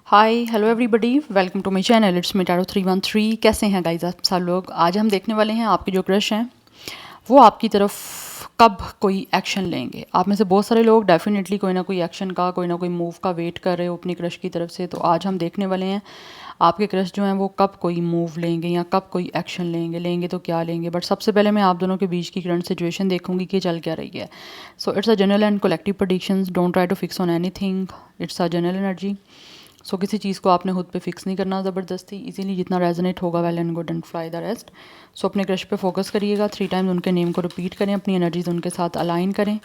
Hi hello everybody, welcome to my channel. It's me tarot 313। कैसे हैं guys आप सब लोग? आज हम देखने वाले हैं आपके जो क्रश हैं वो आपकी तरफ कब कोई एक्शन लेंगे। आप में से बहुत सारे लोग डेफिनेटली कोई ना कोई एक्शन का, कोई ना कोई मूव का वेट कर रहे हो अपनी क्रश की तरफ से। तो आज हम देखने वाले हैं आपके क्रश जो हैं वो कब कोई मूव लेंगे या कब कोई एक्शन लेंगे तो क्या लेंगे। बट सबसे पहले मैं आप दोनों के बीच की करंट सिचुएशन देखूंगी कि चल क्या रही है। So it's a general and collective predictions, don't try to fix on anything, it's a general energy. So किसी चीज़ को आपने खुद पे फिक्स नहीं करना ज़बरदस्ती, इजीली जितना रेजोनेट होगा well and good and fly the rest. So अपने क्रश पे फोकस करिएगा, 3 टाइम्स उनके नेम को रिपीट करें, अपनी एनर्जीज उनके साथ अलाइन करें।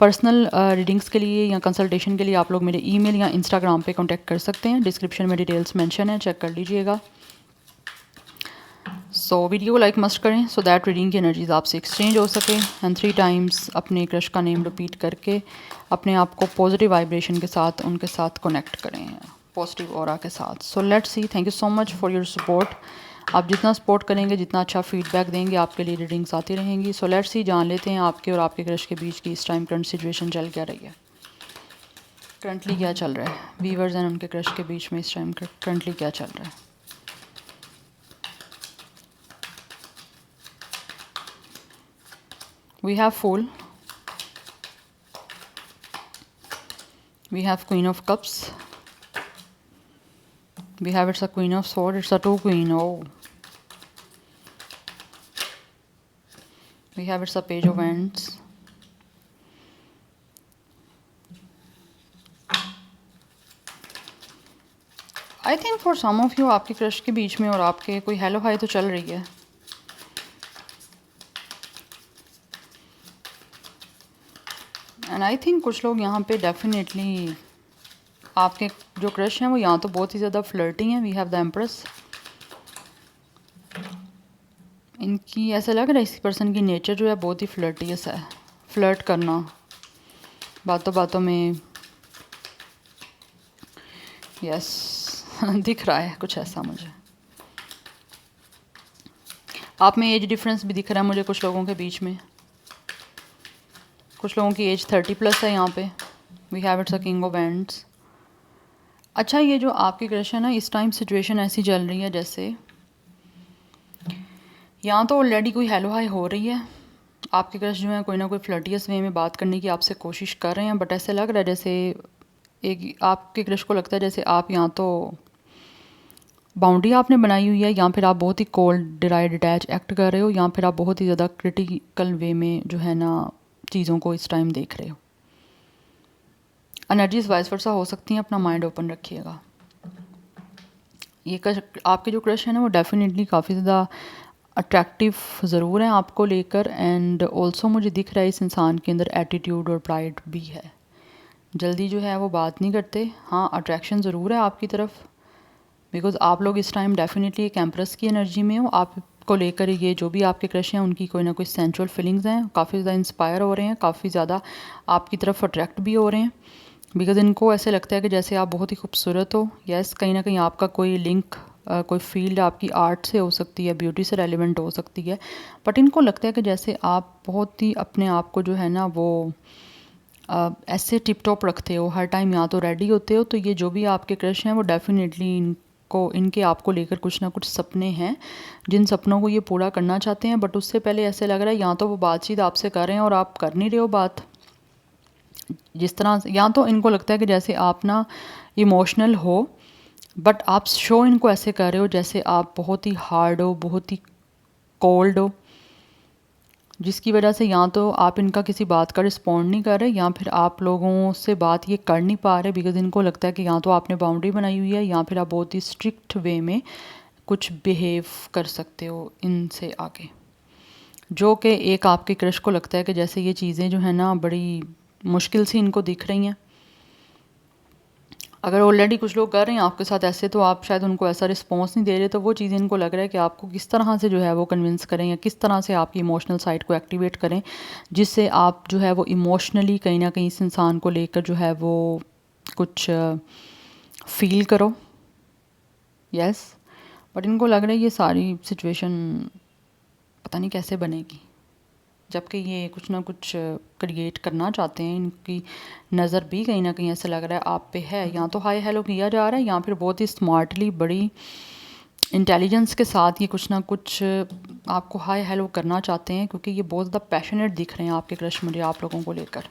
पर्सनल रीडिंग्स के लिए या कंसल्टेशन के लिए आप लोग मेरे ईमेल या इंस्टाग्राम पे कांटेक्ट कर सकते हैं। डिस्क्रिप्शन में डिटेल्स मेंशन है, चेक कर लीजिएगा। सो वीडियो को लाइक मस्ट करें सो दैट रीडिंग की एनर्जीज आपसे एक्सचेंज हो सके। एंड 3 टाइम्स अपने क्रश का नेम रिपीट करके अपने आप को पॉजिटिव वाइब्रेशन के साथ उनके साथ कनेक्ट करें, पॉजिटिव ऑरा के साथ। So let's see. Thank you so much for your support. आप जितना सपोर्ट करेंगे, जितना अच्छा फीडबैक देंगे, आपके लिए रीडिंग्स आती रहेंगी। सो लेट्स सी, जान लेते हैं आपके और आपके क्रश के बीच की इस टाइम करंट सिचुएशन चल क्या रही है, करंटली क्या चल रहा है वीवर्स एंड उनके क्रश के बीच में इस टाइम करंटली क्या चल रहा है। We have Fool, we have Queen of Cups, we have it's a Queen of Swords, it's a 2 Queen, oh. We have it's a Page of Wands. I think for some of you आपके crush के बीच में और आपके कोई hello hi तो चल रही है। एंड आई थिंक कुछ लोग यहाँ पे डेफिनेटली आपके जो क्रश हैं वो यहाँ तो बहुत ही ज़्यादा फ्लर्टी हैं। We have the empress. इनकी ऐसा लग रहा है इस पर्सन की नेचर जो है बहुत ही फ्लर्टियस है, फ्लर्ट करना बातों बातों में। यस दिख रहा है कुछ ऐसा मुझे। आप में एज डिफरेंस भी दिख रहा है मुझे कुछ लोगों के बीच में। कुछ लोगों की एज 30+ है यहाँ पे। We have it's a king of ends. अच्छा, ये जो आपकी क्रश है ना, इस टाइम सिचुएशन ऐसी चल रही है जैसे यहाँ तो ऑलरेडी कोई हेलो हाई हो रही है। आपके क्रश जो है कोई ना कोई फ्लर्टियस वे में बात करने की आपसे कोशिश कर रहे हैं। बट ऐसे लग रहा है जैसे एक आपके क्रश को लगता है जैसे आप यहाँ तो बाउंड्री आपने बनाई हुई है, या फिर आप बहुत ही कोल्ड ड्राई डिटैच एक्ट कर रहे हो, या फिर आप बहुत ही ज़्यादा क्रिटिकल वे में जो है ना चीज़ों को इस टाइम देख रहे हो। एनर्जीज वाइस वर्सा हो सकती हैं, अपना माइंड ओपन रखिएगा। ये आपके जो क्रश है ना वो डेफिनेटली काफ़ी ज़्यादा अट्रैक्टिव ज़रूर है आपको लेकर। एंड ऑल्सो मुझे दिख रहा है इस इंसान के अंदर एटीट्यूड और प्राइड भी है। जल्दी जो है वो बात नहीं करते। हाँ, अट्रैक्शन ज़रूर है आपकी तरफ, बिकॉज आप लोग इस टाइम डेफिनेटली एक एम्प्रेस की एनर्जी में हो। आपको लेकर ये जो भी आपके क्रश हैं उनकी कोई ना कोई सेंचुअल फीलिंग्स हैं, काफ़ी ज़्यादा इंस्पायर हो रहे हैं, काफ़ी ज़्यादा आपकी तरफ अट्रैक्ट भी हो रहे हैं। बिकॉज इनको ऐसे लगता है कि जैसे आप बहुत ही खूबसूरत हो। यस, कहीं ना कहीं आपका कोई लिंक कोई फील्ड आपकी आर्ट से हो सकती है, ब्यूटी से रेलिवेंट हो सकती है। बट इनको लगता है कि जैसे आप बहुत ही अपने आप को जो है ना वो ऐसे टिप टॉप रखते हो, हर टाइम यहाँ तो रेडी होते हो। तो ये जो भी आपके क्रश हैं वो डेफिनेटली इनके आपको लेकर कुछ ना कुछ सपने हैं, जिन सपनों को ये पूरा करना चाहते हैं। बट उससे पहले ऐसे लग रहा है यहाँ तो वो बातचीत आपसे कर रहे हैं और आप कर नहीं रहे हो बात। जिस तरह यहाँ तो इनको लगता है कि जैसे आप ना इमोशनल हो, बट आप शो इनको ऐसे कर रहे हो जैसे आप बहुत ही हार्ड हो, बहुत ही कोल्ड हो, जिसकी वजह से या तो आप इनका किसी बात का रिस्पॉन्ड नहीं कर रहे, या फिर आप लोगों से बात ये कर नहीं पा रहे। बिकॉज इनको लगता है कि या तो आपने बाउंड्री बनाई हुई है, या फिर आप बहुत ही स्ट्रिक्ट वे में कुछ बिहेव कर सकते हो इनसे आगे। जो कि एक आपके क्रश को लगता है कि जैसे ये चीज़ें जो है ना बड़ी मुश्किल सी इनको दिख रही हैं। अगर ऑलरेडी कुछ लोग कर रहे हैं आपके साथ ऐसे, तो आप शायद उनको ऐसा रिस्पॉन्स नहीं दे रहे। तो वो चीज़ इनको लग रहा है कि आपको किस तरह से जो है वो कन्विंस करें, या किस तरह से आपकी इमोशनल साइड को एक्टिवेट करें, जिससे आप जो है वो इमोशनली कहीं ना कहीं इस इंसान को लेकर जो है वो कुछ फील करो। यस, बट इनको लग रहा है ये सारी सिचुएशन पता नहीं कैसे बनेगी। जबकि ये कुछ ना कुछ क्रिएट करना चाहते हैं। इनकी नज़र भी कहीं ना कहीं ऐसा लग रहा है आप पे है। या तो हाय हेलो किया जा रहा है या फिर बहुत ही स्मार्टली बड़ी इंटेलिजेंस के साथ ये कुछ ना कुछ आपको हाय हेलो करना चाहते हैं, क्योंकि ये बहुत ज़्यादा पैशनेट दिख रहे हैं आपके क्रश मुझे आप लोगों को लेकर।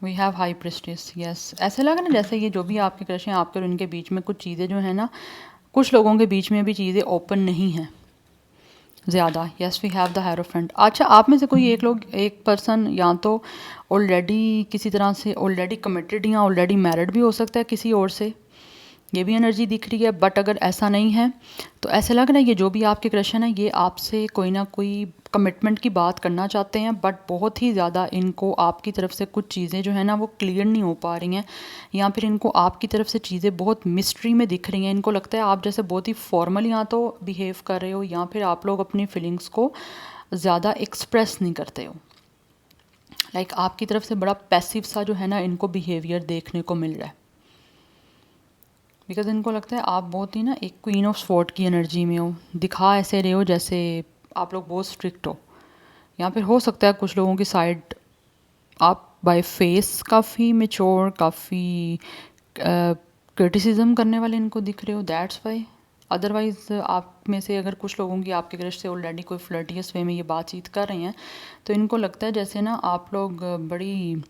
We have high priestess, yes. ऐसा लगा ना जैसे ये जो भी आपके क्रश हैं आपके और इनके बीच में कुछ चीज़ें जो है ना, कुछ लोगों के बीच में भी चीज़ें ओपन नहीं हैं ज़्यादा। Yes we have the hierophant. अच्छा, आप में से कोई एक पर्सन या तो ऑलरेडी किसी तरह से ऑलरेडी कमिटेड या ऑलरेडी मैरिड भी हो सकता है किसी और से, ये भी एनर्जी दिख रही है। बट अगर ऐसा नहीं है तो ऐसा लग रहा है ये जो भी आपके क्रश है ना, ये आपसे कोई ना कोई कमिटमेंट की बात करना चाहते हैं, बट बहुत ही ज़्यादा इनको आपकी तरफ से कुछ चीज़ें जो है ना वो क्लियर नहीं हो पा रही हैं, या फिर इनको आपकी तरफ से चीज़ें बहुत मिस्ट्री में दिख रही हैं। इनको लगता है आप जैसे बहुत ही फॉर्मल या तो बिहेव कर रहे हो, या फिर आप लोग अपनी फीलिंग्स को ज़्यादा एक्सप्रेस नहीं करते हो। लाइक आपकी तरफ से बड़ा पैसिव सा जो है ना इनको बिहेवियर देखने को मिल रहा है। बिकॉज इनको लगता है आप बहुत ही ना एक क्वीन ऑफ स्वॉर्ड की एनर्जी में हो, दिखा ऐसे रहे हो जैसे आप लोग बहुत स्ट्रिक्ट हो। या फिर हो सकता है कुछ लोगों की साइड आप बाय फेस काफ़ी मेच्योर, काफ़ी क्रिटिसिज्म करने वाले इनको दिख रहे हो, दैट्स वाई। अदरवाइज़ आप में से अगर कुछ लोगों की आपके क्रश से ऑलरेडी कोई फ्लर्टियस वे में ये बातचीत कर रहे हैं, तो इनको लगता है जैसे ना आप लोग बड़ी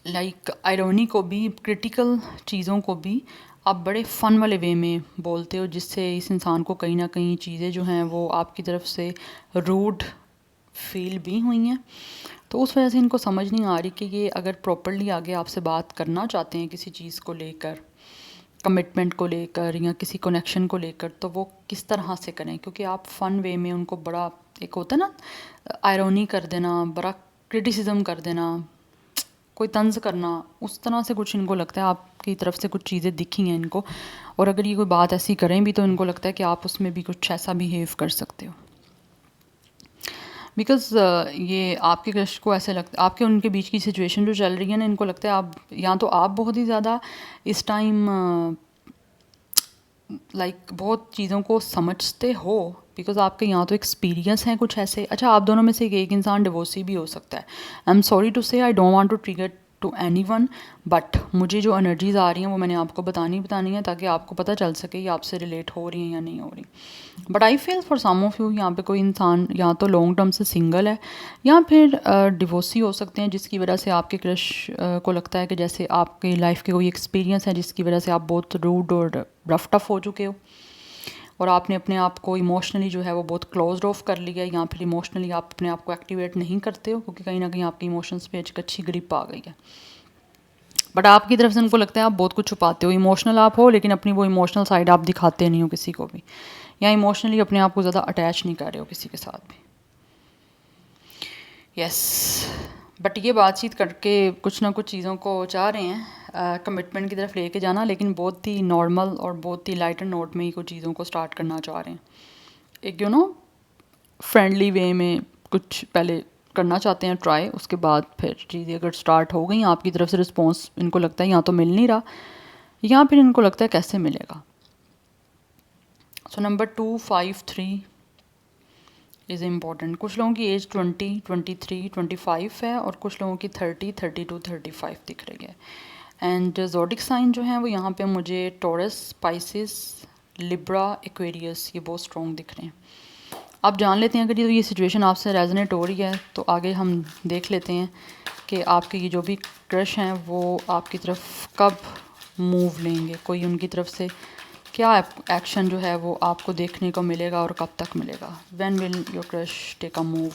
लाइक आयरनी को भी, क्रिटिकल चीज़ों को भी आप बड़े फ़न वाले वे में बोलते हो, जिससे इस इंसान को कहीं ना कहीं चीज़ें जो हैं वो आपकी तरफ से रूड फील भी हुई हैं। तो उस वजह से इनको समझ नहीं आ रही कि ये अगर प्रॉपरली आगे आपसे बात करना चाहते हैं किसी चीज़ को लेकर, कमिटमेंट को लेकर या किसी कनेक्शन को लेकर, तो वो किस तरह से करें। क्योंकि आप फ़न वे में उनको बड़ा एक होता है ना आयरनी कर देना, बड़ा क्रिटिसिज्म कर देना, कोई तंज करना, उस तरह से कुछ इनको लगता है आपकी तरफ से कुछ चीज़ें दिखी हैं इनको। और अगर ये कोई बात ऐसी करें भी तो इनको लगता है कि आप उसमें भी कुछ ऐसा बिहेव कर सकते हो। बिकॉज़ ये आपके क्रश को ऐसे लगता है, आपके उनके बीच की सिचुएशन जो चल रही है ना, इनको लगता है आप या तो आप बहुत ही ज़्यादा इस टाइम लाइक बहुत चीज़ों को समझते हो, बिकॉज आपके यहाँ तो एक्सपीरियंस हैं कुछ ऐसे। अच्छा, आप दोनों में से एक इंसान डिवोर्सी भी हो सकता है। I am sorry to say, I don't want to trigger to anyone, but मुझे जो एनर्जीज आ रही हैं वो मैंने आपको बतानी है ताकि आपको पता चल सके ये आपसे रिलेट हो रही हैं या नहीं हो रही। But I feel for some of you यहाँ पे कोई इंसान या तो लॉन्ग टर्म से सिंगल है या फिर डिवोर्सी हो सकते हैं, जिसकी वजह से आपके क्रश को लगता है कि जैसे आपके लाइफ के कोई एक्सपीरियंस है जिसकी वजह से आप बहुत रूड और रफ टफ हो चुके हो, और आपने अपने आप को इमोशनली जो है वो बहुत क्लोज्ड ऑफ कर लिया, या फिर इमोशनली आप अपने आप को एक्टिवेट नहीं करते हो क्योंकि कहीं ना कहीं आपकी इमोशंस पे एक अच्छी ग्रिप आ गई है। बट आपकी तरफ से उनको लगता है आप बहुत कुछ छुपाते हो, इमोशनल आप हो लेकिन अपनी वो इमोशनल साइड आप दिखाते नहीं हो किसी को भी, या इमोशनली अपने आप को ज़्यादा अटैच नहीं कर रहे हो किसी के साथ भी। यस, बट ये बातचीत करके कुछ ना कुछ चीज़ों को चाह रहे हैं कमिटमेंट की तरफ लेके जाना, लेकिन बहुत ही नॉर्मल और बहुत ही लाइटर नोट में ही कुछ चीज़ों को स्टार्ट करना चाह रहे हैं। एक फ्रेंडली वे में कुछ पहले करना चाहते हैं ट्राई, उसके बाद फिर चीज़ें अगर स्टार्ट हो गई, आपकी तरफ से रिस्पॉन्स इनको लगता है या तो मिल नहीं रहा या फिर इनको लगता है कैसे मिलेगा। So number 253 is important. कुछ लोगों की एज 20, 23, 25 है और कुछ लोगों की 30, 32, 35 दिख रही है। एंड ज़ोडिक साइन जो है वो यहाँ पे मुझे टॉरस, स्पाइसिस, लिब्रा, एक्वेरियस, ये बहुत स्ट्रॉन्ग दिख रहे हैं। आप जान लेते हैं अगर ये सिचुएशन आपसे रेजोनेट हो रही है तो आगे हम देख लेते हैं कि आपके ये जो भी क्रश हैं वो आपकी तरफ कब मूव लेंगे, कोई उनकी तरफ से क्या एक्शन जो है वो आपको देखने को मिलेगा और कब तक मिलेगा। When will your crush take a move.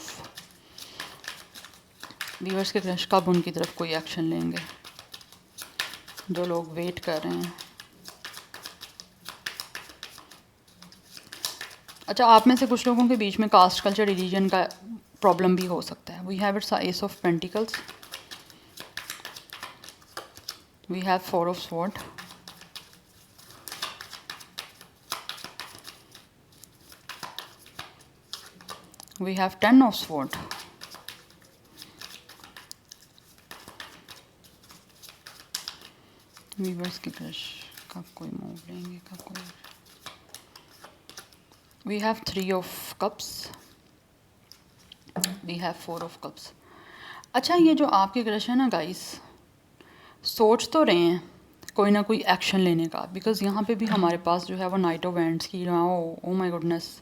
Viewers के क्रश कब उनकी तरफ कोई एक्शन लेंगे, जो लोग वेट कर रहे हैं। अच्छा, आप में से कुछ लोगों के बीच में कास्ट, कल्चर, रिलीजन का प्रॉब्लम भी हो सकता है। We have its ace of pentacles, we have 4 of sword, we have 10 of sword, viewers की क्रश कब कोई मूव लेंगे, कब कोई। We have 3 of cups, we have 4 of cups. अच्छा, ये जो आपके क्रश है ना गाइस, सोच तो रहे हैं कोई ना कोई एक्शन लेने का, बिकॉज यहाँ पे भी हमारे पास जो है वो नाइट ऑफ एंड्स की, ओ माय गुडनेस,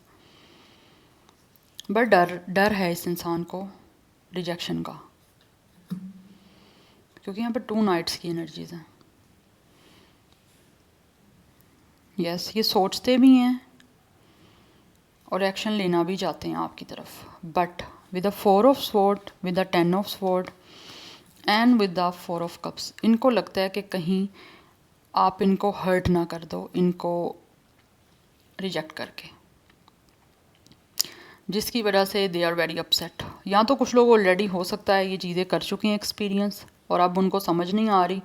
बट डर है इस इंसान को रिजेक्शन का, क्योंकि यहाँ पे 2 नाइट्स की एनर्जीज हैं। यस, ये सोचते भी हैं और एक्शन लेना भी चाहते हैं आपकी तरफ, but with the 4 of sword, with the 10 of sword and with the 4 of cups, इनको लगता है कि कहीं आप इनको हर्ट ना कर दो, इनको रिजेक्ट करके, जिसकी वजह से दे आर वेरी अपसेट। या तो कुछ लोग ऑलरेडी हो सकता है ये चीज़ें कर चुके हैं एक्सपीरियंस, और अब उनको समझ नहीं आ रही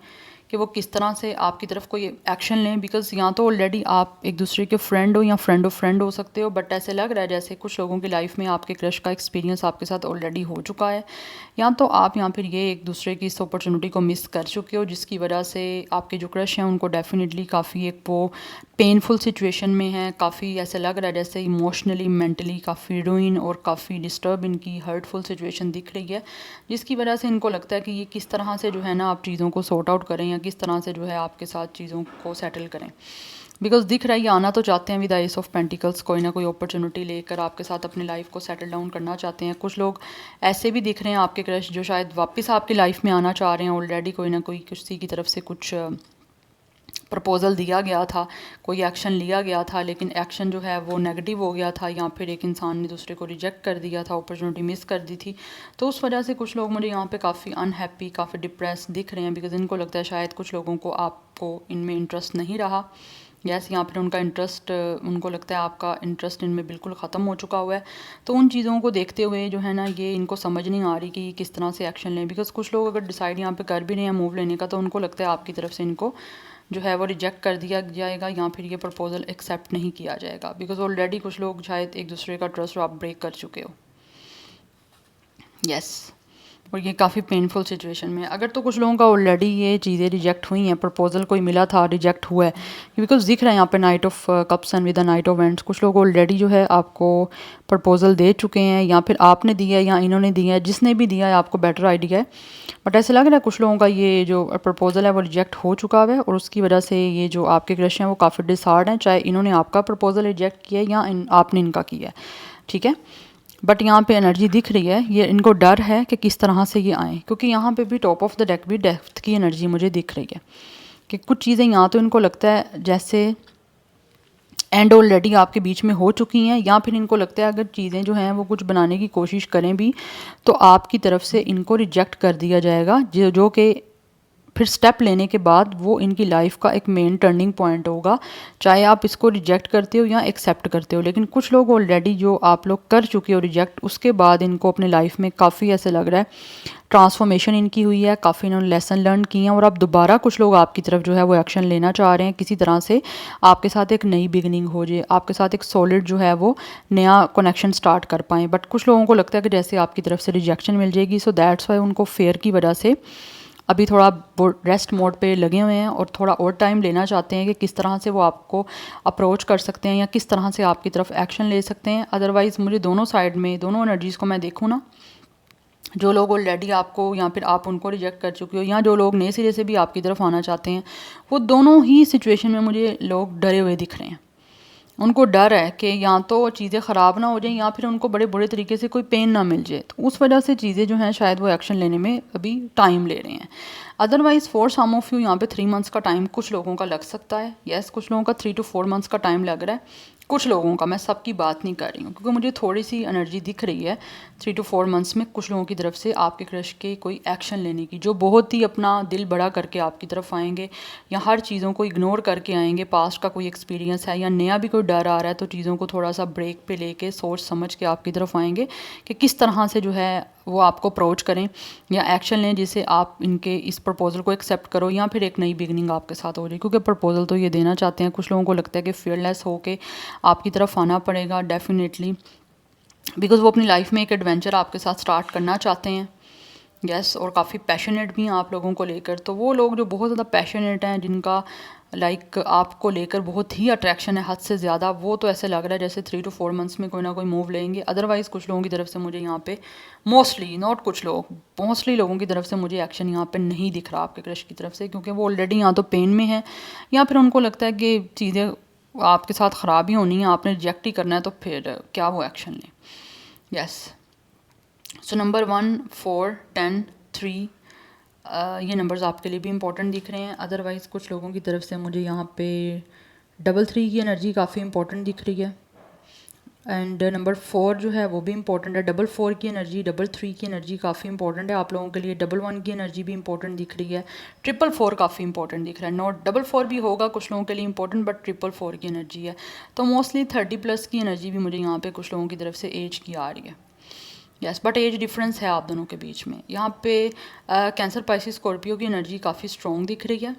कि वो किस तरह से आपकी तरफ कोई एक्शन लें, बिकॉज या तो ऑलरेडी आप एक दूसरे के फ्रेंड हो या फ्रेंड ऑफ फ्रेंड हो सकते हो, बट ऐसे लग रहा है जैसे कुछ लोगों की लाइफ में आपके क्रश का एक्सपीरियंस आपके साथ ऑलरेडी हो चुका है, या तो आप यहाँ फिर ये एक दूसरे की इस अपॉर्चुनिटी को मिस कर चुके हो, जिसकी वजह से आपके जो क्रश हैं उनको डेफिनेटली काफ़ी एक वो पेनफुल सिचुएशन में है, काफ़ी ऐसे लग रहा है जैसे इमोशनली मेंटली काफ़ी रुइन और काफ़ी डिस्टर्ब इनकी हर्टफुल सिचुएशन दिख रही है, जिसकी वजह से इनको लगता है कि ये किस तरह से जो है ना आप चीज़ों को सॉर्ट आउट करें, या किस तरह से जो है आपके साथ चीज़ों को सेटल करें, बिकॉज दिख रहा है ये आना तो चाहते हैं विद एस ऑफ पेंटिकल्स, कोई ना कोई अपॉर्चुनिटी लेकर आपके साथ अपनी लाइफ को सेटल डाउन करना चाहते हैं। कुछ लोग ऐसे भी दिख रहे हैं आपके क्रश जो शायद वापस आपकी लाइफ में आना चाह रहे हैं, ऑलरेडी कोई ना कोई किसी की तरफ से कुछ प्रपोज़ल दिया गया था, कोई एक्शन लिया गया था, लेकिन एक्शन जो है वो नेगेटिव हो गया था, या फिर एक इंसान ने दूसरे को रिजेक्ट कर दिया था, अपॉर्चुनिटी मिस कर दी थी, तो उस वजह से कुछ लोग मुझे यहाँ पे काफ़ी अनहैप्पी, काफ़ी डिप्रेस दिख रहे हैं, बिकॉज इनको लगता है शायद कुछ लोगों को आपको इनमें इंटरेस्ट नहीं रहा, यस, यहाँ पर उनका इंटरेस्ट, उनको लगता है आपका इंटरेस्ट इनमें बिल्कुल ख़त्म हो चुका हुआ है। तो उन चीज़ों को देखते हुए जो है ना ये इनको समझ नहीं आ रही कि किस तरह से एक्शन लें, बिकॉज कुछ लोग अगर डिसाइड यहाँ पे कर भी रहे हैं मूव लेने का, तो उनको लगता है आपकी तरफ से इनको जो है वो रिजेक्ट कर दिया जाएगा, या फिर ये प्रपोज़ल एक्सेप्ट नहीं किया जाएगा, बिकॉज ऑलरेडी कुछ लोग शायद एक दूसरे का ट्रस्ट आप ब्रेक कर चुके हो। यस, और ये काफ़ी पेनफुल सिचुएशन में अगर तो कुछ लोगों का ऑलरेडी ये चीज़ें रिजेक्ट हुई हैं, प्रपोजल कोई मिला था रिजेक्ट हुआ है, बिकॉज दिख रहा है यहाँ पे night of cups and with the night of ends, कुछ लोग ऑलरेडी जो है आपको प्रपोजल दे चुके हैं, या फिर आपने दिया है या इन्होंने दिया है, जिसने भी दिया है आपको बेटर आइडिया है, बट ऐसा लग रहा है कुछ लोगों का ये जो प्रपोजल है वो रिजेक्ट हो चुका है, और उसकी वजह से ये जो आपके क्रश हैं वो काफ़ी डिसहार्ड हैं, चाहे इन्होंने आपका प्रपोजल रिजेक्ट किया है या आपने इनका किया है, ठीक है। बट यहाँ पे एनर्जी दिख रही है, ये इनको डर है कि किस तरह से ये आएँ, क्योंकि यहाँ पे भी टॉप ऑफ द डेक भी डेथ की एनर्जी मुझे दिख रही है, कि कुछ चीज़ें यहाँ तो इनको लगता है जैसे एंड ऑलरेडी आपके बीच में हो चुकी हैं, या फिर इनको लगता है अगर चीज़ें जो हैं वो कुछ बनाने की कोशिश करें भी तो आपकी तरफ से इनको रिजेक्ट कर दिया जाएगा, जो कि फिर स्टेप लेने के बाद वो इनकी लाइफ का एक मेन टर्निंग पॉइंट होगा, चाहे आप इसको रिजेक्ट करते हो या एक्सेप्ट करते हो। लेकिन कुछ लोग ऑलरेडी जो आप लोग कर चुके हो रिजेक्ट, उसके बाद इनको अपने लाइफ में काफ़ी ऐसे लग रहा है ट्रांसफॉर्मेशन इनकी हुई है, काफ़ी इन्होंने लेसन लर्न किए हैं, और अब दोबारा कुछ लोग आपकी तरफ जो है वो एक्शन लेना चाह रहे हैं, किसी तरह से आपके साथ एक नई बिगनिंग हो जाए, आपके साथ एक सॉलिड जो है वो नया कनेक्शन स्टार्ट कर पाएँ। बट कुछ लोगों को लगता है कि जैसे आपकी तरफ से रिजेक्शन मिल जाएगी, सो दैट्स वाई उनको फेयर की वजह से अभी थोड़ा रेस्ट मोड पे लगे हुए हैं, और थोड़ा और टाइम लेना चाहते हैं कि किस तरह से वो आपको अप्रोच कर सकते हैं, या किस तरह से आपकी तरफ एक्शन ले सकते हैं। अदरवाइज़ मुझे दोनों साइड में, दोनों एनर्जीज़ को मैं देखूँ ना, जो लोग ऑलरेडी आपको या फिर आप उनको रिजेक्ट कर चुके हो, या जो लोग नए सिरे से भी आपकी तरफ आना चाहते हैं, वो दोनों ही सिचुएशन में मुझे लोग डरे हुए दिख रहे हैं। उनको डर है कि या तो चीज़ें ख़राब ना हो जाएं, या फिर उनको बड़े बुरे तरीके से कोई पेन ना मिल जाए, तो उस वजह से चीज़ें जो हैं शायद वो एक्शन लेने में अभी टाइम ले रहे हैं। Otherwise for some of you यहाँ पे 3 मंथ्स का टाइम कुछ लोगों का लग सकता है। यस, कुछ लोगों का 3 to 4 मंथ्स का टाइम लग रहा है, कुछ लोगों का, मैं सबकी बात नहीं कर रही हूँ, क्योंकि मुझे थोड़ी सी एनर्जी दिख रही है 3 to 4 मंथ्स में कुछ लोगों की तरफ से आपके क्रश के कोई एक्शन लेने की, जो बहुत ही अपना दिल बड़ा करके आपकी तरफ आएंगे, या हर चीज़ों को इग्नोर करके आएंगे। पास्ट का कोई एक्सपीरियंस है या नया भी कोई डर आ रहा है, तो चीज़ों को थोड़ा सा ब्रेक पे लेके सोच समझ के आपकी तरफ आएंगे कि किस तरह से जो है वो आपको अप्रोच करें या एक्शन लें, जिससे आप इनके इस प्रपोजल को एक्सेप्ट करो, या फिर एक नई बिगनिंग आपके साथ हो जाए। क्योंकि प्रपोजल तो ये देना चाहते हैं, कुछ लोगों को लगता है कि फियरलेस होके आपकी तरफ आना पड़ेगा डेफिनेटली, बिकॉज वो अपनी लाइफ में एक एडवेंचर आपके साथ स्टार्ट करना चाहते हैं। यस, और काफ़ी पैशनेट भी हैं आप लोगों को लेकर। तो वो लोग जो बहुत ज़्यादा पैशनेट हैं, जिनका लाइक आपको लेकर बहुत ही अट्रैक्शन है हद से ज़्यादा, वो तो ऐसे लग रहा है जैसे 3 to 4 मंथ्स में कोई ना कोई मूव लेंगे। अदरवाइज़ कुछ लोगों की तरफ से मुझे यहाँ पे मोस्टली, नॉट कुछ लोग, मोस्टली लोगों की तरफ से मुझे एक्शन यहाँ पे नहीं दिख रहा आपके क्रश की तरफ से, क्योंकि वो ऑलरेडी यहाँ तो पेन में है या फिर उनको लगता है कि चीज़ें आपके साथ ख़राब ही होनी है, आपने रिजेक्ट ही करना है, तो फिर क्या वो एक्शन लें। यस, सो नंबर 1, 4, 10, 3 ये नंबर्स आपके लिए भी इंपॉर्टेंट दिख रहे हैं। अदरवाइज़ कुछ लोगों की तरफ से मुझे यहाँ पे 3 की एनर्जी काफ़ी इंपॉर्टेंट दिख रही है। एंड नंबर 4 जो है वो भी इंपॉर्टेंट है। 4 की एनर्जी, 3 की एनर्जी काफ़ी इंपॉर्टेंट है आप लोगों के लिए। 1 की एनर्जी भी इंपॉर्टेंट दिख रही है। 4 काफ़ी इंपॉर्टेंट दिख रहा है। नॉट 4 भी होगा कुछ लोगों के लिए इंपॉर्टेंट, बट 4 की एनर्जी है। तो मोस्टली 30+ की एनर्जी भी मुझे यहाँ पे कुछ लोगों की तरफ से एज की आ रही है। यस, बट एज डिफरेंस है आप दोनों के बीच में। यहाँ पे कैंसर, पाइसिस, स्कॉर्पियो की एनर्जी काफ़ी स्ट्रॉन्ग दिख रही है,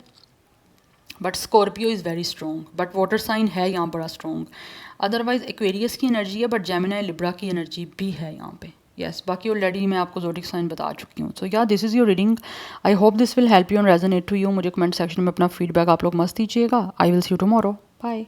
but scorpio is very strong, but water sign है यहाँ बड़ा स्ट्रॉन्ग। अदरवाइज एक्वेरियस की एनर्जी है, बट जेमिनी, लिब्रा की एनर्जी भी है यहाँ पे। यस, बाकी ऑलरेडी मैं आपको ज़ोडिक साइन बता चुकी हूँ। So yeah this is your reading. I hope this will help you and resonate to you. मुझे कमेंट सेक्शन में अपना फीडबैक आप लोग मस्त दीजिएगा। I will see you tomorrow. Bye.